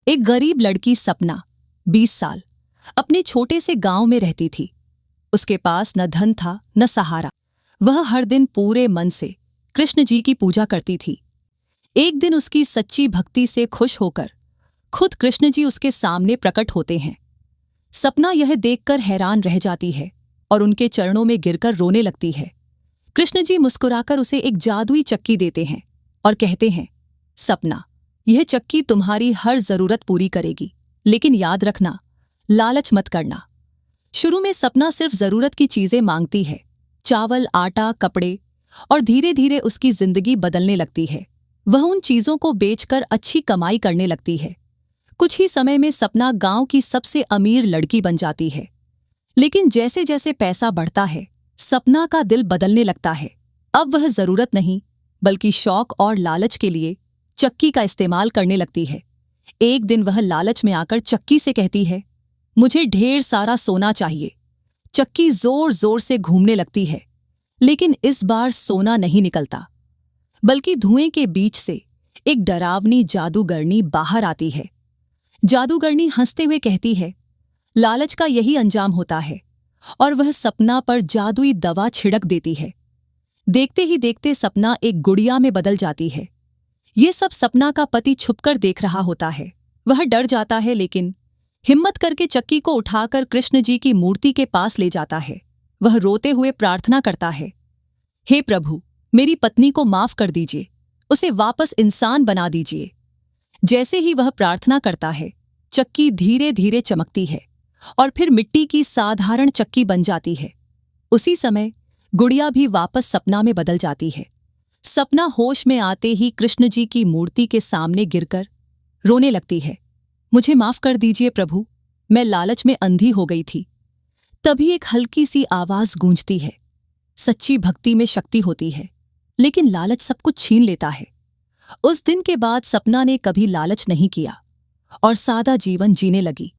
एक गरीब लड़की सपना 20 साल अपने छोटे से गांव में रहती थी। उसके पास न धन था न सहारा। वह हर दिन पूरे मन से कृष्ण जी की पूजा करती थी। एक दिन उसकी सच्ची भक्ति से खुश होकर खुद कृष्ण जी उसके सामने प्रकट होते हैं। सपना यह देखकर हैरान रह जाती है और उनके चरणों में गिरकर रोने लगती है। कृष्ण जी मुस्कुराकर उसे एक जादुई चक्की देते हैं और कहते हैं, सपना, यह चक्की तुम्हारी हर जरूरत पूरी करेगी, लेकिन याद रखना, लालच मत करना। शुरू में सपना सिर्फ जरूरत की चीजें मांगती है, चावल, आटा, कपड़े, और धीरे धीरे उसकी जिंदगी बदलने लगती है। वह उन चीजों को बेचकर अच्छी कमाई करने लगती है। कुछ ही समय में सपना गांव की सबसे अमीर लड़की बन जाती है। लेकिन जैसे जैसे पैसा बढ़ता है, सपना का दिल बदलने लगता है। अब वह जरूरत नहीं बल्कि शौक और लालच के लिए चक्की का इस्तेमाल करने लगती है। एक दिन वह लालच में आकर चक्की से कहती है, मुझे ढेर सारा सोना चाहिए। चक्की जोर जोर से घूमने लगती है, लेकिन इस बार सोना नहीं निकलता, बल्कि धुएं के बीच से एक डरावनी जादूगरनी बाहर आती है। जादूगरनी हंसते हुए कहती है, लालच का यही अंजाम होता है, और वह सपना पर जादुई दवा छिड़क देती है। देखते ही देखते सपना एक गुड़िया में बदल जाती है। ये सब सपना का पति छुपकर देख रहा होता है। वह डर जाता है, लेकिन हिम्मत करके चक्की को उठाकर कृष्ण जी की मूर्ति के पास ले जाता है। वह रोते हुए प्रार्थना करता है, हे प्रभु, मेरी पत्नी को माफ कर दीजिए, उसे वापस इंसान बना दीजिए। जैसे ही वह प्रार्थना करता है, चक्की धीरे धीरे चमकती है और फिर मिट्टी की साधारण चक्की बन जाती है। उसी समय गुड़िया भी वापस सपना में बदल जाती है। सपना होश में आते ही कृष्ण जी की मूर्ति के सामने गिरकर रोने लगती है, मुझे माफ कर दीजिए प्रभु, मैं लालच में अंधी हो गई थी। तभी एक हल्की सी आवाज गूंजती है, सच्ची भक्ति में शक्ति होती है, लेकिन लालच सब कुछ छीन लेता है। उस दिन के बाद सपना ने कभी लालच नहीं किया और सादा जीवन जीने लगी।